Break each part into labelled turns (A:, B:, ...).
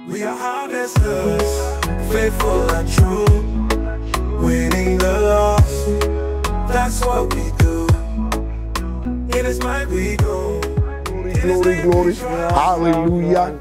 A: We are harvesters, faithful and true, winning the lost. That's what we do. It is my we go.
B: Glory, glory. Hallelujah.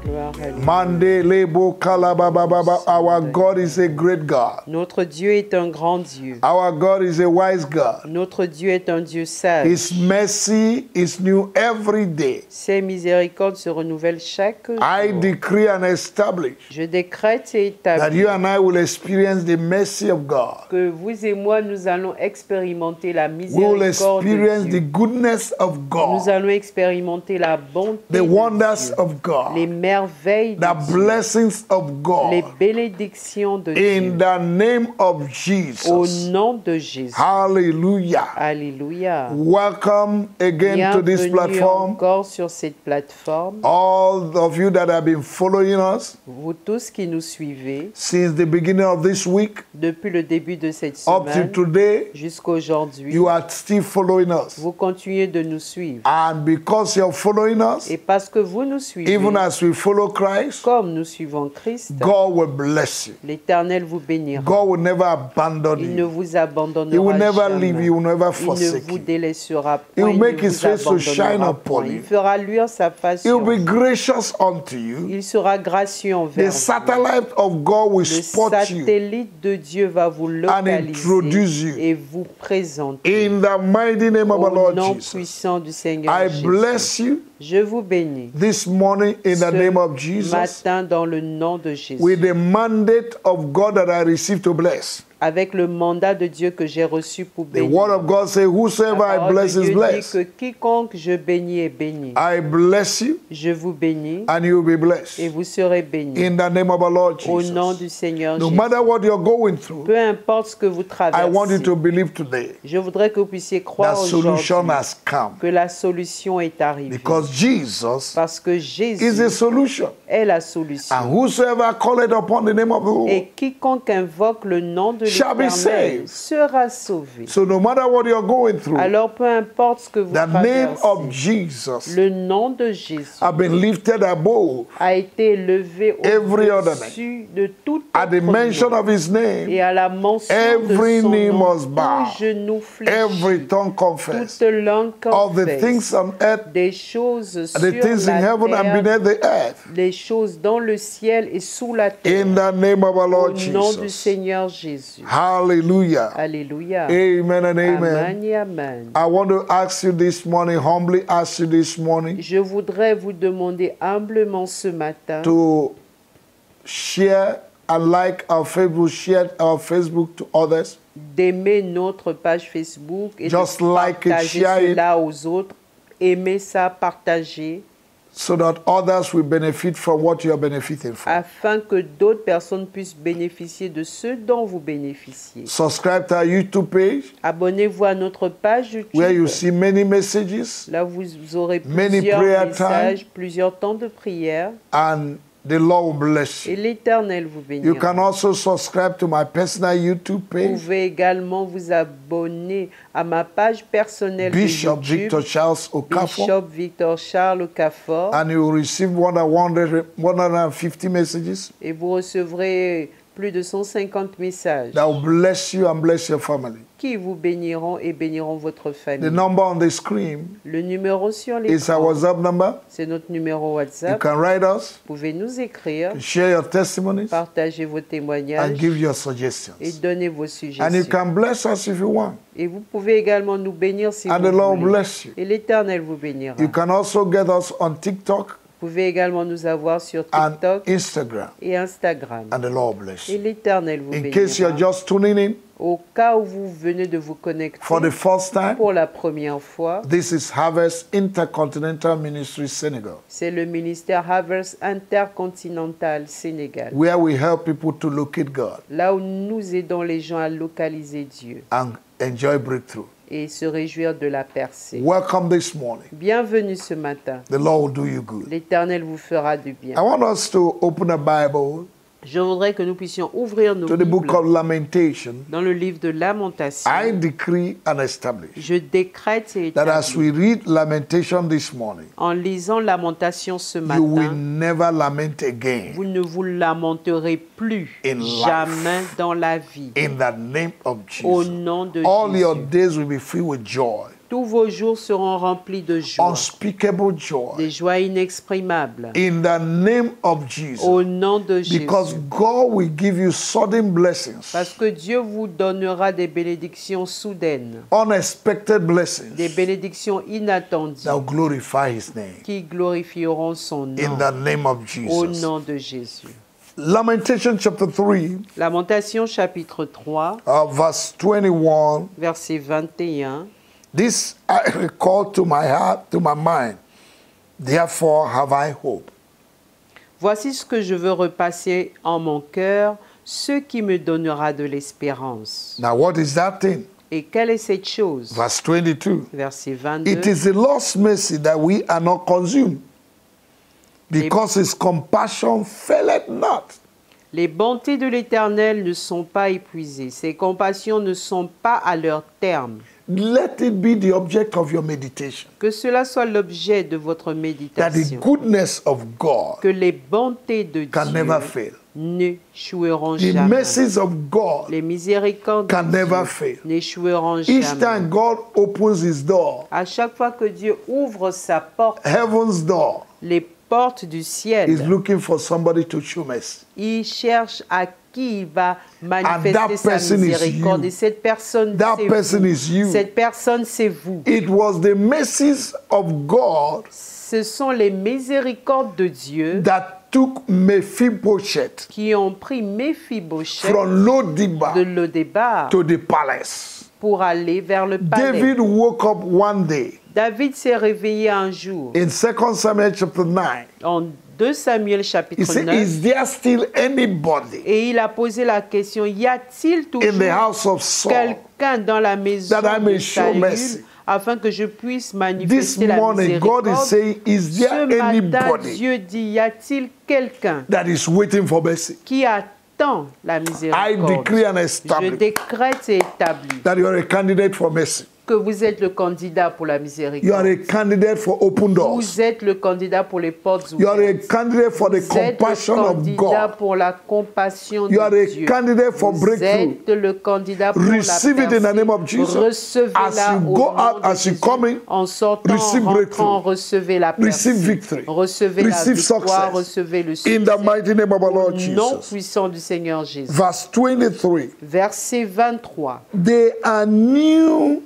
B: Mande lebo kalabababa. Our God is a great God.
C: Notre Dieu est un grand Dieu.
B: Our God is a wise God.
C: Notre Dieu est un Dieu sage.
B: His mercy is new every day.
C: Ses miséricordes se renouvellent chaque jour.
B: I decree and establish
C: Je décrète et
B: that
C: établis
B: you and I will experience the mercy of God.
C: que vous et moi, nous allons expérimenter la
B: We will
C: miséricorde
B: experience
C: de
B: the
C: Dieu.
B: goodness of
C: Nous
B: God,
C: allons expérimenter la bonté
B: the
C: de
B: wonders
C: Dieu,
B: of God,
C: les merveilles de
B: the
C: Dieu,
B: blessings of
C: les
B: God.
C: bénédictions de
B: In
C: Dieu.
B: the name of
C: Au
B: Jesus.
C: nom de Jésus.
B: Hallelujah.
C: Alléluia.
B: Welcome again to this
C: Bienvenue
B: platform.
C: encore sur cette plateforme.
B: All of you that have been following us
C: Vous tous qui nous suivez
B: since the beginning of this week
C: depuis le début de cette
B: up to
C: semaine
B: today,
C: jusqu'à aujourd'hui,
B: you are still following us.
C: vous continuez de nous suivre.
B: And because you're following us,
C: Et parce que vous nous suivez,
B: even as we follow Christ,
C: comme nous suivons Christ,
B: God will bless you.
C: l'Éternel vous bénira.
B: God will never abandon
C: Il ne
B: you.
C: vous
B: He
C: abandonnera
B: will never
C: jamais.
B: leave you. He will never
C: Il ne
B: forsake
C: vous
B: you.
C: délaissera
B: He
C: point.
B: will
C: Il
B: make
C: ne
B: his
C: vous
B: face to shine
C: abandonnera
B: upon
C: point.
B: you.
C: Il fera luire sa face
B: He
C: sur
B: will be
C: vous.
B: gracious unto you.
C: Il sera gracieux envers
B: The
C: vous.
B: satellite of God will
C: Le
B: spot you
C: satellite de Dieu va vous
B: introduce you.
C: localiser et vous présenter.
B: in the mighty name of our
C: Au
B: Lord
C: nom
B: Jesus.
C: puissant du Seigneur
B: I
C: Jésus.
B: bless you
C: Je vous bénis
B: this morning in the
C: ce
B: name of Jesus
C: matin dans le nom de Jésus,
B: with the mandate of God that I received to bless.
C: avec le mandat de Dieu que j'ai reçu pour
B: The
C: bénir.
B: word of God says,
C: La
B: whosoever I
C: parole
B: bless
C: de
B: is
C: Dieu dit
B: blessed.
C: que quiconque je bénis est béni.
B: I bless you
C: Je vous bénis
B: and you will be blessed.
C: et vous serez bénis.
B: In the name of our Lord
C: Au nom
B: Jesus.
C: du Seigneur
B: No
C: Jésus.
B: matter what you're going through,
C: Peu importe ce que vous
B: I want you
C: traversez,
B: to believe today
C: je voudrais que vous puissiez
B: that
C: croire
B: solution
C: aujourd'hui
B: has come.
C: que la solution est arrivée.
B: Because Jesus
C: Parce que
B: is
C: Jésus
B: a solution.
C: est la solution.
B: And whosoever calleth upon the name of the Lord.
C: Et quiconque invoque le nom de
B: Shall be
C: l'Éternel
B: saved.
C: sera sauvé.
B: So no matter what you're going through,
C: Alors peu importe ce que vous
B: the name of
C: traversez,
B: Jesus
C: le nom de Jésus
B: have been lifted above
C: a été élevé
B: every other
C: au-dessus de tout
B: at the
C: autre
B: mention
C: nom.
B: of his name.
C: Et à la mention
B: Every
C: de son
B: knee
C: nom,
B: must bow.
C: tout genou
B: Every
C: fléchit,
B: tongue confess
C: toute langue
B: of the
C: confesse
B: things on earth,
C: des choses sur
B: the things in
C: la
B: heaven and
C: terre,
B: beneath the earth.
C: les choses dans le ciel et sous la terre.
B: In the name of our
C: Au
B: Lord
C: nom du
B: Jesus.
C: Seigneur Jésus.
B: Hallelujah.
C: Alléluia.
B: Amen and amen.
C: Amen et amen.
B: I want to ask you this morning, humbly ask you this morning,
C: Je voudrais vous demander humblement ce matin
B: to share and like our Facebook, share our Facebook to others.
C: d'aimer notre page Facebook et
B: Just
C: de
B: like it,
C: partager
B: share it.
C: cela aux autres. Aimer ça, partager,
B: so that others will benefit from what you are benefiting from.
C: afin que d'autres personnes puissent bénéficier de ce dont vous bénéficiez.
B: Subscribe to our YouTube page
C: Abonnez-vous à notre page YouTube.
B: where you see many messages
C: Là, vous aurez
B: Many
C: plusieurs
B: prayer
C: messages, plusieurs temps de prière,
B: and the Lord will bless
C: et
B: you.
C: l'Éternel vous
B: You can
C: bénira.
B: also subscribe to my personal YouTube
C: Vous
B: page,
C: pouvez également vous abonner à ma page personnelle
B: Bishop
C: de YouTube,
B: Victor Charles Okafor,
C: Bishop Victor Charles Okafor,
B: and you will receive more than 150 messages
C: et vous recevrez plus de 150 messages
B: that will bless you and bless your family.
C: qui vous béniront et béniront votre
B: The
C: famille.
B: number on the screen
C: Le numéro sur
B: is our
C: l'écran,
B: WhatsApp number.
C: c'est notre numéro
B: You
C: WhatsApp.
B: can write us,
C: Vous pouvez nous écrire,
B: share your testimonies,
C: partager vos
B: and
C: témoignages
B: give your
C: et
B: suggestions.
C: donner vos
B: And you
C: suggestions.
B: can bless us if you want.
C: Et vous pouvez également nous bénir si
B: And the
C: vous
B: Lord
C: voulez.
B: bless you.
C: Et l'Éternel vous bénira.
B: You can also get us on TikTok
C: Vous pouvez également nous avoir sur
B: and
C: TikTok
B: Instagram.
C: et Instagram.
B: And the Lord bless
C: Et
B: you.
C: l'Éternel vous
B: In case you're
C: bénira.
B: just tuning in
C: Au cas où vous venez de vous connecter
B: for the first time,
C: pour la première fois,
B: this is Harvest Intercontinental Ministry Senegal,
C: c'est le ministère Harvest Intercontinental Sénégal.
B: where we help people to locate God
C: Là où nous aidons les gens à localiser Dieu
B: and enjoy breakthrough.
C: et se réjouir de la percée.
B: Welcome this morning.
C: Bienvenue ce matin.
B: The Lord will do you good.
C: L'Éternel vous fera du bien.
B: I want us to open a Bible
C: Je voudrais que nous puissions ouvrir nos
B: to the book
C: Bibles
B: of Lamentation.
C: dans le livre de Lamentation.
B: I decree and establish
C: Je décrète et
B: that as
C: établis,
B: we read Lamentation this morning,
C: en lisant Lamentation ce
B: you will
C: matin,
B: never lament again
C: vous ne vous lamenterez plus
B: In life.
C: jamais dans la vie.
B: in the name of
C: Au
B: Jesus.
C: nom de
B: All your
C: Jésus.
B: days will be filled with joy,
C: Tous vos jours seront remplis de joie,
B: unspeakable joy,
C: des joies inexprimables.
B: in the name of Jesus.
C: Au nom de
B: Because
C: Jésus.
B: God will give you sudden blessings,
C: Parce que Dieu vous donnera des bénédictions soudaines,
B: unexpected blessings
C: des bénédictions inattendues
B: that will glorify His name.
C: qui glorifieront son nom.
B: In the name of
C: Au
B: Jesus.
C: nom de Jésus.
B: Lamentation chapter 3,
C: Lamentation chapitre 3,
B: verse 21.
C: verset 21.
B: This I recall to my heart, to my mind. Therefore have I hope.
C: Voici ce que je veux repasser en mon cœur, ce qui me donnera de l'espérance.
B: Now what is that thing?
C: Et quelle est cette chose?
B: Verse 22.
C: Verset 22.
B: It is the Lord's mercy that we are not consumed, because His compassion faileth not.
C: Les bontés de l'Éternel ne sont pas épuisées, ses compassions ne sont pas à leur terme.
B: Let it be the object of your meditation,
C: Que cela soit l'objet de votre
B: that the
C: méditation.
B: goodness of God
C: Que les bontés de
B: can never
C: Dieu
B: fail.
C: n'échoueront
B: The
C: jamais.
B: mercies of God
C: Les miséricordes
B: can
C: de
B: never
C: Dieu
B: fail.
C: n'échoueront
B: Each
C: jamais.
B: time God opens His door,
C: À chaque fois que Dieu ouvre sa porte,
B: heaven's door,
C: les portes du
B: is
C: ciel,
B: looking for somebody to show mercy.
C: il cherche à qui il va
B: that
C: manifester sa
B: person is
C: miséricorde.
B: you.
C: Et cette personne,
B: That
C: c'est
B: person
C: vous.
B: is you.
C: Cette personne, c'est vous.
B: It was the mercies of God
C: Ce sont les miséricordes de Dieu
B: that took Mephibosheth
C: qui ont pris Méphibosheth
B: from Lo-debar
C: de Lo-débar
B: to the palace.
C: pour aller vers le palais.
B: David woke up one day
C: David s'est réveillé un jour.
B: in 2 Samuel chapter 9.
C: En 2 Samuel
B: He
C: chapitre
B: said,
C: 9.
B: is there still anybody
C: Et il a posé la question, y a-t-il
B: in the
C: toujours
B: house of Saul
C: quelqu'un dans la maison
B: that I may
C: de
B: show
C: Saül
B: mercy?
C: afin que je puisse
B: This
C: manifester la
B: morning, God is
C: miséricorde?
B: saying, is
C: Ce
B: there
C: matin,
B: anybody
C: Dieu dit, y a-t-il quelqu'un
B: that is waiting for mercy?
C: qui attend la
B: I
C: miséricorde?
B: decree and
C: Je
B: establish
C: décrète et établis
B: that you are a candidate for mercy.
C: que vous êtes le candidat pour la
B: You are
C: miséricorde.
B: a candidate for open doors.
C: Vous êtes le candidat pour les portes
B: You are a
C: ouvertes.
B: candidate for the
C: Vous êtes le
B: compassion of
C: candidat
B: God.
C: pour la compassion
B: You are
C: de
B: a
C: Dieu.
B: candidate for
C: Vous
B: breakthrough.
C: êtes le candidat pour
B: Receive
C: la
B: it in the
C: percée.
B: name of Jesus.
C: Recevez-la
B: As you
C: au
B: go
C: nom
B: out,
C: de
B: as you
C: Jésus.
B: come in,
C: En sortant,
B: receive
C: en
B: breakthrough.
C: rentrant, recevez la
B: Receive
C: percée.
B: victory.
C: Recevez
B: Receive
C: la victoire,
B: success.
C: recevez le
B: In
C: succès.
B: the mighty name of our Lord
C: Au nom
B: Jesus.
C: puissant du Seigneur Jésus.
B: Verse 23.
C: Verset 23.
B: They are new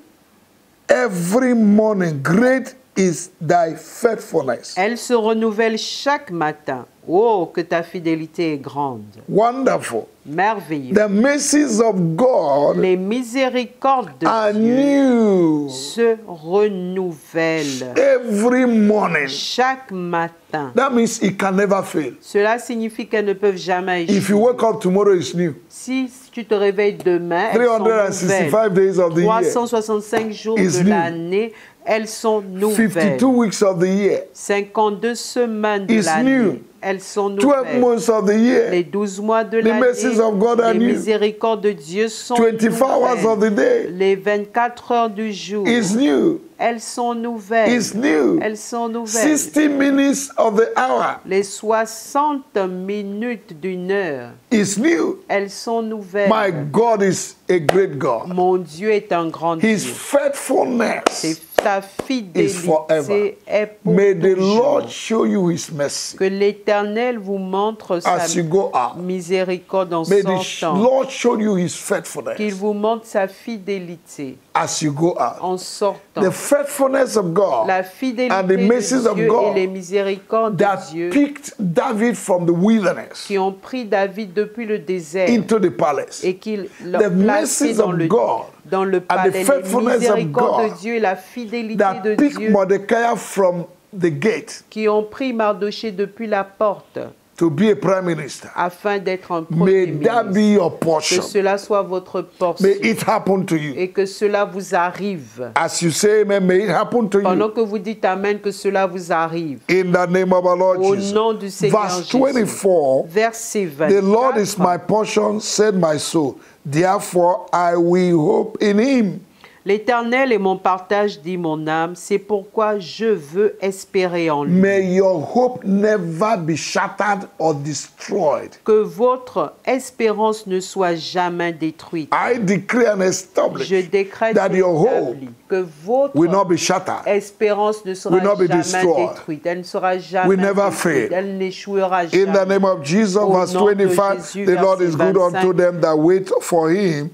B: every morning. Great is thy faithfulness.
C: Elle se renouvelle chaque matin. Oh, que ta fidélité est grande.
B: Wonderful.
C: Merveilleux.
B: The mercies of God
C: Les miséricordes de
B: are
C: Dieu
B: new
C: se renouvellent
B: every morning.
C: chaque matin.
B: That means it can never fail.
C: Cela signifie qu'elles ne peuvent jamais
B: If
C: échouer.
B: you wake up tomorrow, it's new.
C: Si tu te réveilles demain, elles sont
B: 365
C: nouvelles.
B: days of the year.
C: 365 jours
B: is
C: de
B: new.
C: l'année, elles sont nouvelles.
B: 52 weeks of the year.
C: 52 semaines de
B: is new.
C: l'année, elles sont
B: 12
C: nouvelles.
B: months of the
C: Les
B: year.
C: 12 mois de
B: The mercies of God are
C: l'année, les
B: new.
C: miséricordes de Dieu sont
B: 24 hours of
C: nouvelles.
B: the day
C: Les 24 heures du jour,
B: is new.
C: elles sont nouvelles.
B: Is new.
C: Elles sont nouvelles.
B: 60 minutes of the hour
C: Les 60 minutes d'une heure,
B: is new.
C: elles sont nouvelles.
B: My God is a great God.
C: Mon Dieu est un grand
B: His
C: Dieu.
B: faithfulness.
C: Et sa
B: forever.
C: fidélité est pour
B: May the
C: toujours.
B: Lord show you His mercy
C: Que l'Éternel vous montre sa
B: as you go out.
C: miséricorde en
B: May the
C: sortant.
B: Lord show you His
C: Qu'il
B: faithfulness
C: vous montre sa fidélité
B: as you go out.
C: en sortant.
B: The faithfulness of God
C: La fidélité
B: and the mercies
C: de
B: of
C: Dieu
B: God
C: et les miséricordes de
B: that
C: Dieu
B: picked David from the wilderness
C: qui ont pris David depuis le désert
B: into the palace.
C: et qui
B: The
C: l'ont placé
B: mercies
C: dans
B: of
C: le,
B: God
C: dans le
B: and the
C: palais. Les
B: faithfulness of
C: miséricordes
B: God
C: de Dieu et la fidélité
B: that
C: de
B: picked
C: Dieu
B: Mordecai from the gate
C: qui ont pris Mardoché depuis la porte
B: to be a prime minister.
C: afin d'être un premier
B: May that be
C: ministre.
B: your
C: Que
B: portion.
C: cela soit votre portion
B: May it happen to you.
C: et que cela vous arrive.
B: As you say amen, may it happen to
C: Pendant
B: you.
C: que vous dites Amen, que cela vous arrive.
B: In the name of our Lord
C: Au
B: Jesus.
C: nom du Seigneur
B: Verse
C: Jésus.
B: 24.
C: Verset
B: The Lord is
C: 24.
B: my portion, said my soul. Therefore I will hope in him.
C: L'Éternel est mon partage, dit mon âme. C'est pourquoi je veux espérer en lui.
B: May your hope never be shattered or destroyed.
C: Que votre espérance ne soit jamais détruite.
B: I decree and establish
C: Je décrète
B: that
C: et
B: your hope
C: établis que votre
B: will not be shattered.
C: espérance ne sera
B: will not be
C: jamais
B: destroyed.
C: détruite. Elle ne sera jamais
B: Will never
C: détruite.
B: fail.
C: Elle n'échouera
B: In
C: jamais.
B: the name of Jesus,
C: Au
B: verse
C: nom de
B: 25,
C: Jésus,
B: the Lord is
C: verset
B: good unto
C: 25.
B: them that wait for him,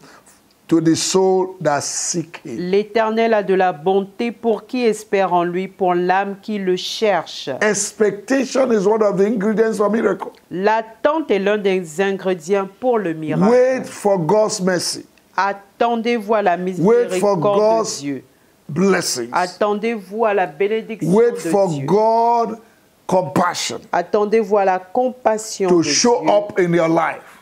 B: to the soul that seek him.
C: L'Éternel a de la bonté pour qui espère en lui, pour l'âme qui le cherche.
B: Expectation is one of the ingredients for miracle.
C: L'attente est l'un des ingrédients pour le miracle.
B: Wait for God's mercy,
C: Attendez-vous à la
B: Wait for
C: miséricorde
B: God's
C: de Dieu.
B: blessings.
C: Attendez-vous à la bénédiction
B: Wait
C: de
B: for
C: Dieu.
B: God compassion
C: Attendez-vous à la compassion
B: to
C: de
B: show
C: Dieu
B: up in your life.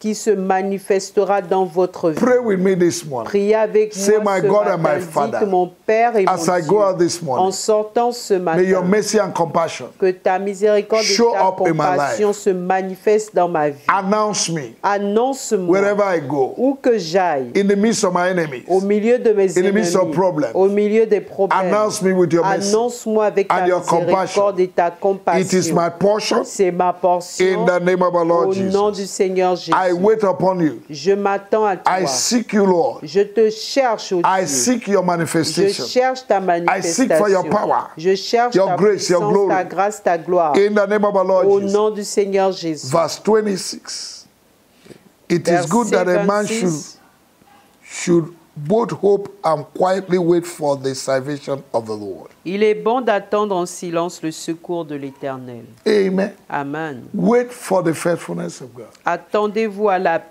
C: qui se manifestera dans votre vie.
B: Pray with me this morning.
C: Priez avec
B: Say,
C: moi
B: my
C: ce
B: God
C: matin.
B: and my Father,
C: Dites, mon Père et
B: as
C: mon
B: I
C: Dieu,
B: go out this morning,
C: en sortant ce
B: may your
C: matin,
B: mercy and compassion
C: que ta miséricorde
B: show
C: et ta
B: up in my
C: compassion
B: life.
C: se manifestent dans ma vie.
B: announce me
C: Annonce-moi
B: wherever I go,
C: où que j'aille,
B: in the midst of my enemies.
C: au milieu de mes
B: In the midst of
C: ennemis,
B: problems.
C: au milieu des problèmes.
B: Announce me with your mercy
C: Annonce-moi avec ta
B: and your compassion.
C: miséricorde et ta
B: It is
C: compassion.
B: my portion
C: C'est ma
B: in
C: portion.
B: the name of our
C: Au
B: Lord
C: nom du
B: Jesus.
C: Seigneur Jésus.
B: I wait upon you.
C: Je m'attends à toi.
B: I seek you, Lord.
C: Je te cherche, ô
B: I
C: Dieu.
B: seek your
C: Je
B: manifestation.
C: cherche ta
B: seek for your
C: manifestation.
B: power,
C: Je cherche
B: your
C: ta
B: grace, your
C: puissance,
B: glory.
C: ta grâce, ta gloire.
B: In the name of our Lord
C: Au
B: Jesus.
C: nom du Seigneur Jésus.
B: Verse 26. It is good that a man should both hope and quietly wait for the salvation of the Lord.
C: Il est bon d'attendre en silence le secours de l'Éternel.
B: Amen.
C: Amen.
B: Wait for the faithfulness of God.
C: Attendez-vous à la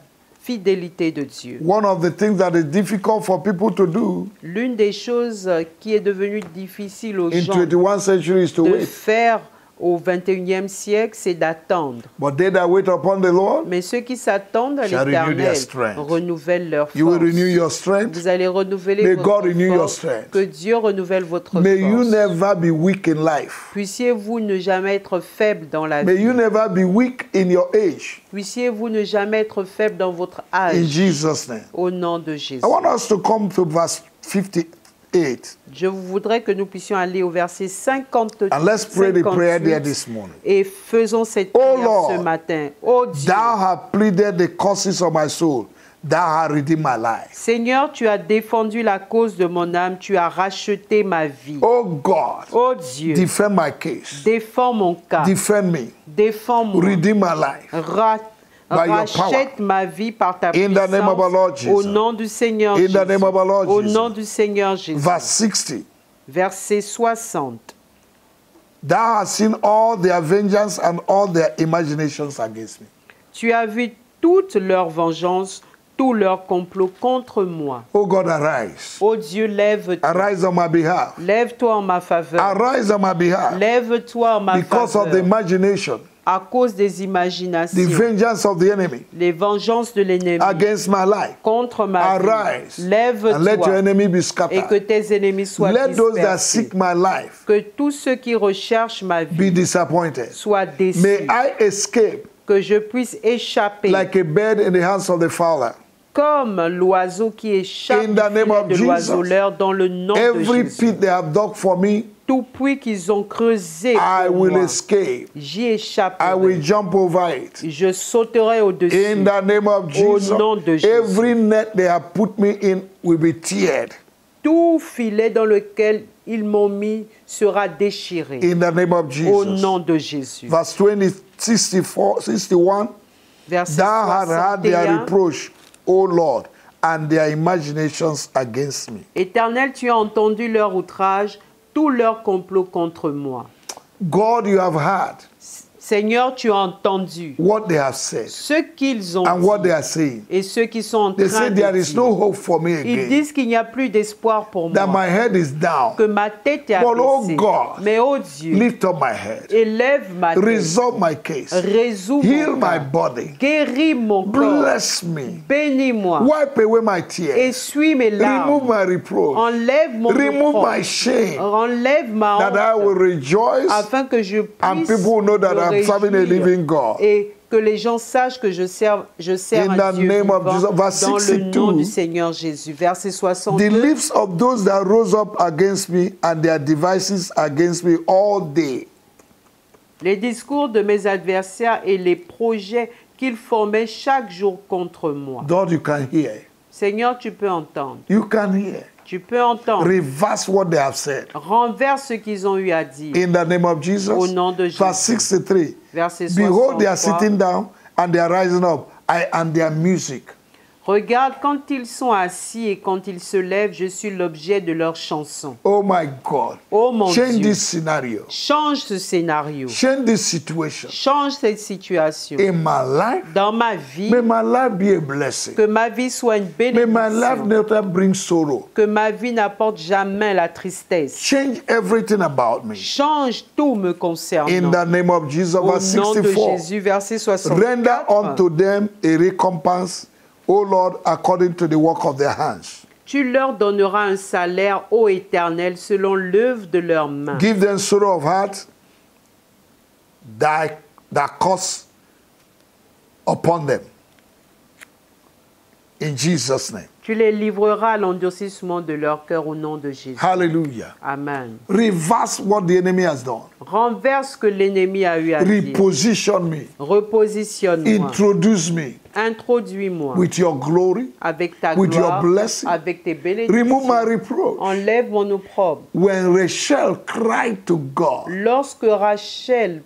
C: fidélité de Dieu.
B: One of the things that is difficult for people to do
C: L'une des choses qui est devenue difficile aux
B: in
C: gens
B: 21st century is to
C: de
B: wait.
C: faire au 21e siècle, c'est d'attendre.
B: But they that wait upon the Lord,
C: Mais ceux qui s'attendent à
B: Shall renew their
C: l'Éternel
B: strength.
C: renouvellent leur
B: you will
C: force.
B: renew your strength.
C: Vous allez renouveler
B: May
C: votre
B: God renew your
C: force.
B: strength.
C: Que Dieu renouvelle votre
B: May you
C: force.
B: never be weak in life.
C: Puissiez-vous ne jamais être faible dans la
B: May
C: vie.
B: you never be weak in your age.
C: Puissiez-vous ne jamais être faible dans votre
B: In
C: âge.
B: Jesus' name.
C: Au nom de Jésus.
B: I want us to come to verse 58.
C: Je voudrais que nous puissions aller au verset 50,
B: And let's pray the prayer there
C: 58
B: this morning.
C: et faisons cette
B: Oh
C: prière
B: Lord,
C: ce matin. Oh Dieu,
B: Thou hast pleaded the causes of my soul. Thou hast redeemed my life.
C: Seigneur, tu as défendu la cause de mon âme, tu as racheté ma vie.
B: Oh God,
C: Oh Dieu,
B: defend my case.
C: défends mon cas,
B: Defend me.
C: défends-moi,
B: Redeem my life. By your
C: rachète ma vie par ta
B: In the name of our Lord
C: puissance, au
B: Jesus.
C: nom du Seigneur
B: In
C: Jésus.
B: the name of our Lord
C: Au
B: Jesus.
C: nom du Seigneur Jésus.
B: Verse 60.
C: Verset 60.
B: Thou hast seen all their vengeance and all their imaginations against me.
C: Tu as vu toute leur vengeance, tout leur complot contre moi.
B: Oh God, arise.
C: Ô Dieu, lève-toi.
B: Arise on my behalf.
C: Lève-toi en ma faveur.
B: Arise on my behalf.
C: Lève-toi en ma
B: Because of the
C: faveur.
B: imagination,
C: À cause des
B: the
C: imaginations,
B: vengeance of the enemy
C: les vengeances de l'ennemi
B: against my life.
C: contre ma vie.
B: Arise and let your
C: Lève-toi
B: enemy be
C: et que
B: scattered.
C: tes ennemis soient
B: Let those that
C: dispersés.
B: seek my life
C: Que tous ceux qui recherchent ma
B: be
C: vie
B: disappointed.
C: soient déçus.
B: May I escape
C: Que je puisse échapper
B: like a bird in the hands of the fowler.
C: comme l'oiseau qui échappe
B: In
C: du
B: the name
C: filet
B: of
C: de
B: Jesus.
C: l'oiseleur dans le nom de
B: Every
C: Jésus.
B: pit they have dug for me,
C: Tout puits qu'ils ont creusé
B: I
C: pour
B: will
C: moi,
B: escape.
C: j'y
B: I will
C: échapperai.
B: jump over it.
C: Je sauterai au-dessus.
B: In the name of Jesus,
C: nom de Jésus.
B: every net they have put me in will be teared.
C: Tout filet dans lequel ils m'ont mis sera déchiré.
B: In the name of
C: Au
B: Jesus.
C: nom de Jésus.
B: Verse 20, 64, 61.
C: Verset
B: Thou hast heard their
C: 61.
B: reproach, O Lord, and their imaginations against me.
C: Éternel, tu as entendu leur outrage, tout leur complot contre moi.
B: God, you have heard
C: Seigneur, tu as entendu
B: what they have said
C: ce qu'ils ont
B: and what they
C: dit
B: are saying.
C: et ceux qui sont en
B: They
C: train
B: say
C: de
B: there is no
C: dire.
B: hope for me
C: Ils
B: again,
C: disent qu'il n'y a plus d'espoir pour
B: that
C: moi,
B: my head is down.
C: que ma tête est
B: But, oh
C: abaissée.
B: God,
C: Mais oh Dieu,
B: Lift up my head.
C: élève ma tête,
B: Resolve my case.
C: résous
B: Heal
C: mon
B: my
C: cas,
B: body.
C: guéris mon corps,
B: Bless me.
C: bénis-moi,
B: Wipe away my tears.
C: essuie mes
B: Remove
C: larmes,
B: my reproach.
C: enlève mon
B: Remove
C: opprobre,
B: my shame.
C: enlève ma
B: That I will
C: honte,
B: rejoice
C: afin que je
B: and
C: puisse
B: people will know that
C: me
B: I'm serving a
C: réjouir
B: living God.
C: et que les gens sachent que je sers
B: In
C: un
B: the
C: Dieu
B: name of
C: vivant
B: Jesus. Verse
C: dans le
B: 62.
C: nom du Seigneur Jésus. Verset
B: The
C: 62.
B: lips of those that rose up against me and their devices against me all day.
C: Les discours de mes adversaires et les projets qu'ils formaient chaque jour contre moi.
B: Lord, you can hear.
C: Seigneur, tu peux entendre.
B: You can hear.
C: Tu peux entendre.
B: Reverse what they have said.
C: Renverse ce qu'ils ont eu à dire.
B: In the name of Jesus.
C: Au nom de Jésus.
B: Verse 63.
C: Verset
B: Behold, they are
C: 63.
B: sitting down and they are rising up, and their music.
C: Regarde, quand ils sont assis et quand ils se lèvent, je suis l'objet de leurs chansons.
B: Oh my God.
C: Oh mon
B: Change
C: Dieu.
B: this scenario.
C: Change ce scénario.
B: Change this situation.
C: Change cette situation.
B: In my life,
C: Dans ma vie,
B: may my life be a blessing.
C: que ma vie soit une
B: May my life
C: bénédiction.
B: never bring sorrow.
C: Que ma vie n'apporte jamais la tristesse.
B: Change everything about me.
C: Change tout me
B: In
C: concernant.
B: the name of Jesus,
C: Au
B: verse
C: nom de
B: 64.
C: Jésus, verset 64.
B: Render unto them a recompense, O Lord, according to the work of their hands.
C: Tu leur donneras un salaire, ô Éternel, selon l'œuvre de leurs mains.
B: Give them sorrow of heart that costs upon them. In Jesus' name.
C: Tu les livreras à l'endurcissement de leur cœur au nom de Jésus.
B: Hallelujah.
C: Amen.
B: Reverse what the enemy has done.
C: Renverse ce que l'ennemi a eu à dire.
B: Reposition me.
C: Repositionne-moi.
B: Introduce me
C: Introduis-moi
B: with your glory.
C: avec ta
B: with your
C: gloire,
B: blessing.
C: avec tes
B: Remove
C: bénédictions.
B: my reproach.
C: Enlève mon opprobre.
B: When Rachel cried to God
C: Lorsque Rachel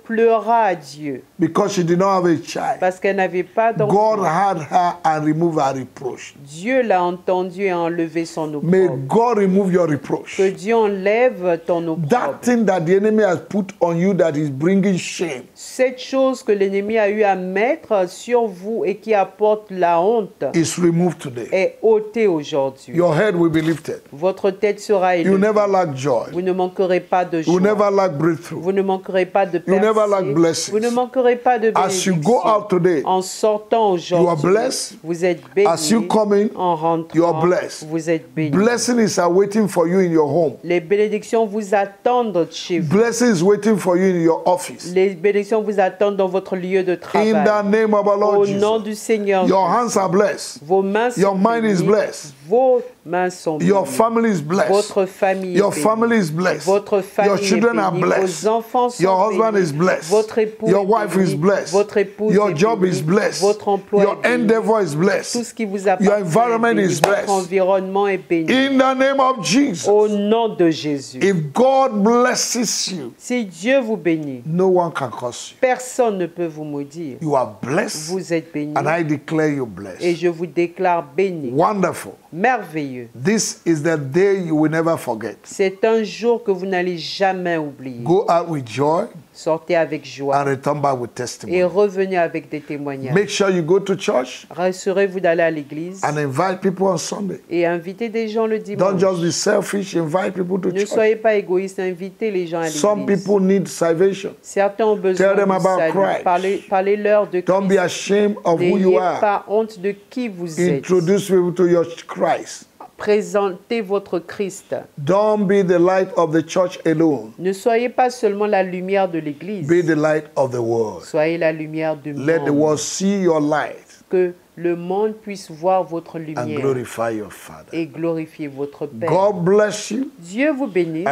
C: pleura à Dieu
B: because she did not have a child,
C: parce qu'elle n'avait pas
B: God
C: d'enfant,
B: had her and removed her reproach.
C: Dieu l'a entendu et a enlevé son
B: May
C: opprobre.
B: God remove your reproach.
C: Que Dieu enlève ton opprobre.
B: That thing that the enemy has put on you that is bringing shame,
C: Cette chose que l'ennemi a eu à mettre sur vous et qui apporte la honte
B: is removed today.
C: est ôtée aujourd'hui.
B: Your head will be lifted.
C: Votre tête sera
B: You
C: élevée.
B: never lack joy.
C: Vous ne manquerez pas de
B: You
C: joie.
B: never lack breakthrough.
C: Vous ne manquerez pas de
B: You never lack
C: percée.
B: blessings.
C: Vous ne manquerez pas de
B: As you go
C: bénédiction.
B: out today,
C: En sortant
B: you are
C: aujourd'hui,
B: blessed.
C: vous êtes bénis.
B: As you come in,
C: En rentrant,
B: you are blessed.
C: vous êtes bénis.
B: Blessing is waiting for you in your home.
C: Les bénédictions vous attendent chez vous.
B: Blessing is waiting for you in your office.
C: Les bénédictions vous attendent dans votre lieu de travail.
B: In the name of our Lord
C: Au nom
B: Jesus.
C: du Seigneur
B: Your
C: Jésus.
B: hands are blessed.
C: Vos mains sont
B: Your mind is
C: bénies.
B: blessed.
C: Vos mains sont bénies.
B: Your family is blessed.
C: Votre famille
B: Your
C: est bénie.
B: family is blessed.
C: Votre famille
B: Your children
C: est
B: are
C: bénie.
B: blessed.
C: Vos enfants sont
B: Your husband
C: bénis.
B: is blessed.
C: Votre époux
B: Your
C: est
B: wife
C: béni.
B: is blessed.
C: Votre épouse
B: Your
C: est
B: job
C: bénie.
B: is blessed.
C: Votre emploi
B: Your
C: est béni.
B: endeavor is
C: Tout
B: blessed.
C: ce qui vous appartient
B: Your environment
C: est béni.
B: is blessed.
C: Votre environnement est béni.
B: In the name of Jesus.
C: Au nom de Jésus.
B: If God blesses you,
C: Si Dieu vous bénit,
B: no one can curse you.
C: personne ne peut vous maudire.
B: You are blessed,
C: Vous êtes béni
B: and I declare you
C: et
B: blessed.
C: je vous déclare béni.
B: Wonderful.
C: Merveilleux.
B: This is the day you will never forget.
C: C'est un jour que vous n'allez jamais oublier.
B: Go out with joy
C: Sortez avec joie
B: and return back with
C: et
B: testimony.
C: revenez avec des témoignages.
B: Make sure you go to church
C: Rassurez-vous d'aller à l'église
B: and invite people on Sunday.
C: et invitez des gens le
B: Don't
C: dimanche.
B: just be selfish, invite people to
C: Ne
B: church.
C: soyez pas égoïste, invitez les gens à
B: Some
C: l'église.
B: people need salvation.
C: Certains ont besoin
B: Tell them
C: du
B: about
C: salut.
B: Christ.
C: Parlez-leur de
B: Don't be
C: Christ.
B: ashamed of who you
C: N'ayez
B: are.
C: pas honte de qui vous êtes.
B: Introduce people to your Christ.
C: Présentez votre Christ.
B: Don't be the light of the church alone.
C: Ne soyez pas seulement la lumière de l'église.
B: Be the light of the world.
C: Soyez la lumière du
B: Let the
C: monde.
B: world see your light
C: Que le monde puisse voir votre
B: and
C: lumière
B: glorify your Father.
C: et glorifier votre Père.
B: God bless you.
C: Dieu vous bénisse.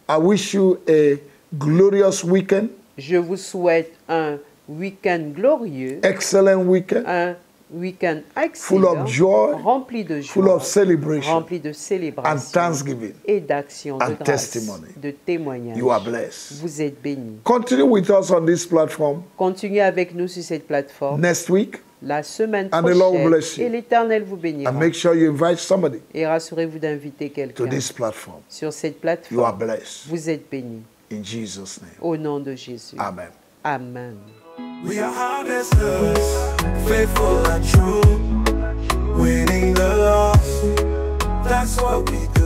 B: I wish you a glorious weekend,
C: Je vous souhaite un week-end glorieux,
B: excellent weekend,
C: un week-end
B: full
C: excellent,
B: of joy,
C: rempli de
B: full
C: joie,
B: of celebration
C: rempli de
B: and
C: célébrations
B: thanksgiving.
C: et d'actions de
B: and
C: grâce,
B: testimony.
C: de témoignages.
B: You are blessed.
C: Vous êtes bénis.
B: Continue with us on this platform
C: Continuez avec nous sur cette plateforme
B: next week
C: la semaine
B: And the Lord
C: prochaine
B: bless you.
C: et l'Éternel vous bénira.
B: and make sure you invite somebody
C: Et rassurez-vous d'inviter
B: to
C: quelqu'un
B: this platform.
C: sur cette
B: You are
C: plateforme.
B: blessed.
C: Vous êtes bénis.
B: In Jesus' name.
C: Au nom de Jésus.
B: Amen.
C: Amen.
A: We are harvesters, faithful and true, winning the lost. That's what we do.